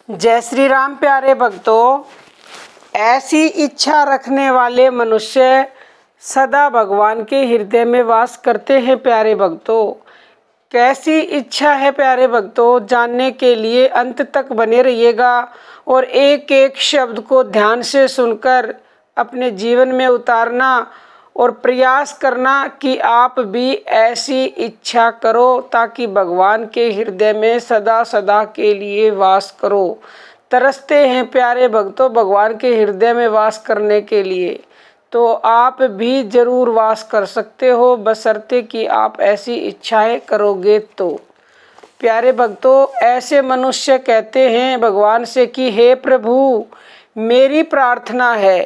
जय श्री राम प्यारे भक्तों। ऐसी इच्छा रखने वाले मनुष्य सदा भगवान के हृदय में वास करते हैं। प्यारे भक्तों, कैसी इच्छा है प्यारे भक्तों, जानने के लिए अंत तक बने रहिएगा और एक एक शब्द को ध्यान से सुनकर अपने जीवन में उतारना और प्रयास करना कि आप भी ऐसी इच्छा करो ताकि भगवान के हृदय में सदा सदा के लिए वास करो। तरसते हैं प्यारे भक्तों भगवान के हृदय में वास करने के लिए, तो आप भी जरूर वास कर सकते हो, बशर्ते कि आप ऐसी इच्छाएं करोगे तो। प्यारे भक्तों, ऐसे मनुष्य कहते हैं भगवान से कि हे प्रभु, मेरी प्रार्थना है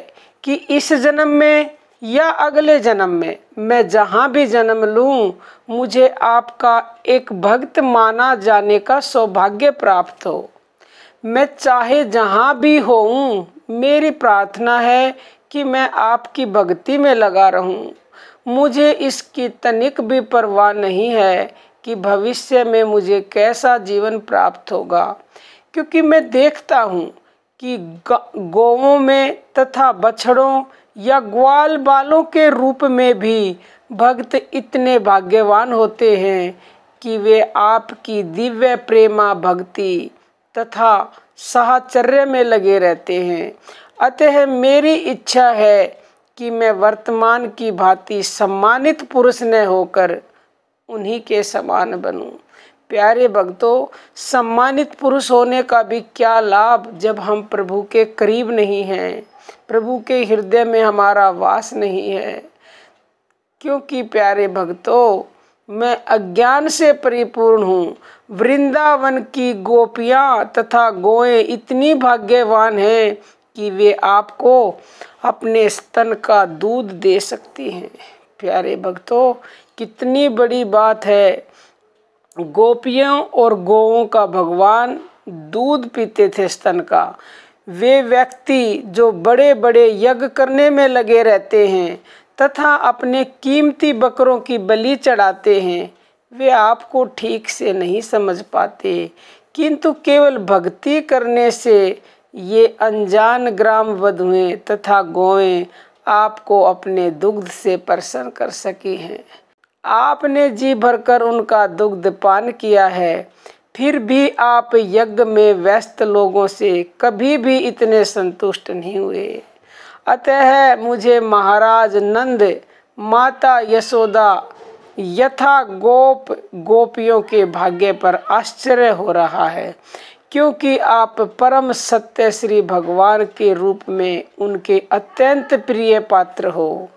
कि इस जन्म में या अगले जन्म में मैं जहाँ भी जन्म लूँ, मुझे आपका एक भक्त माना जाने का सौभाग्य प्राप्त हो। मैं चाहे जहाँ भी होऊं, मेरी प्रार्थना है कि मैं आपकी भक्ति में लगा रहूं। मुझे इसकी तनिक भी परवाह नहीं है कि भविष्य में मुझे कैसा जीवन प्राप्त होगा, क्योंकि मैं देखता हूँ कि गौओं में तथा बछड़ों या ग्वाल बालों के रूप में भी भक्त इतने भाग्यवान होते हैं कि वे आपकी दिव्य प्रेमा भक्ति तथा साहचर्य में लगे रहते हैं। अतः मेरी इच्छा है कि मैं वर्तमान की भांति सम्मानित पुरुष न होकर उन्हीं के समान बनूं। प्यारे भक्तों, सम्मानित पुरुष होने का भी क्या लाभ जब हम प्रभु के करीब नहीं हैं, प्रभु के हृदय में हमारा वास नहीं है। क्योंकि प्यारे भक्तों, मैं अज्ञान से परिपूर्ण हूँ। वृंदावन की गोपियाँ तथा गोएं इतनी भाग्यवान हैं कि वे आपको अपने स्तन का दूध दे सकती हैं। प्यारे भक्तों, कितनी बड़ी बात है। गोपियों और गौओं का भगवान दूध पीते थे, स्तन का। वे व्यक्ति जो बड़े बड़े यज्ञ करने में लगे रहते हैं तथा अपने कीमती बकरों की बलि चढ़ाते हैं, वे आपको ठीक से नहीं समझ पाते, किंतु केवल भक्ति करने से ये अनजान ग्राम वधुएं तथा गौएं आपको अपने दुग्ध से प्रसन्न कर सकी हैं। आपने जी भरकर उनका दुग्ध पान किया है, फिर भी आप यज्ञ में व्यस्त लोगों से कभी भी इतने संतुष्ट नहीं हुए। अतः मुझे महाराज नंद, माता यशोदा यथा गोपियों के भाग्य पर आश्चर्य हो रहा है, क्योंकि आप परम सत्य श्री भगवान के रूप में उनके अत्यंत प्रिय पात्र हो।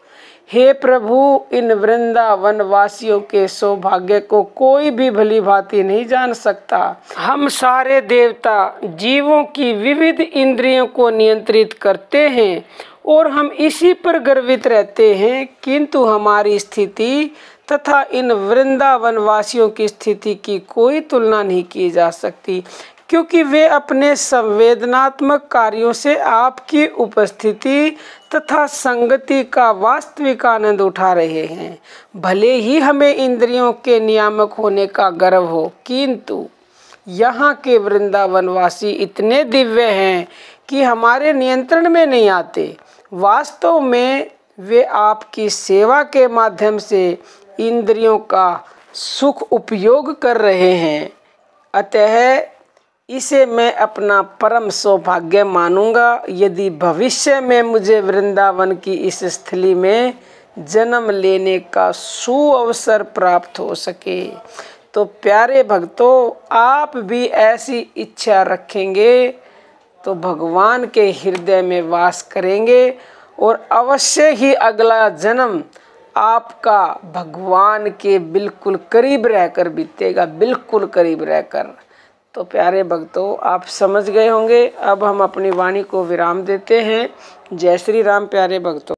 हे प्रभु, इन वृंदावन वासियों के सौभाग्य को कोई भी भली भांति नहीं जान सकता। हम सारे देवता जीवों की विविध इंद्रियों को नियंत्रित करते हैं और हम इसी पर गर्वित रहते हैं, किंतु हमारी स्थिति तथा इन वृंदावन वासियों की स्थिति की कोई तुलना नहीं की जा सकती, क्योंकि वे अपने संवेदनात्मक कार्यों से आपकी उपस्थिति तथा संगति का वास्तविक आनंद उठा रहे हैं। भले ही हमें इंद्रियों के नियामक होने का गर्व हो, किंतु यहाँ के वृंदावनवासी इतने दिव्य हैं कि हमारे नियंत्रण में नहीं आते। वास्तव में वे आपकी सेवा के माध्यम से इंद्रियों का सुख उपयोग कर रहे हैं। अतः इसे मैं अपना परम सौभाग्य मानूंगा यदि भविष्य में मुझे वृंदावन की इस स्थली में जन्म लेने का सुअवसर प्राप्त हो सके। तो प्यारे भक्तों, आप भी ऐसी इच्छा रखेंगे तो भगवान के हृदय में वास करेंगे और अवश्य ही अगला जन्म आपका भगवान के बिल्कुल करीब रहकर बीतेगा, बिल्कुल करीब रहकर। तो प्यारे भक्तों, आप समझ गए होंगे। अब हम अपनी वाणी को विराम देते हैं। जय श्री राम प्यारे भक्तों।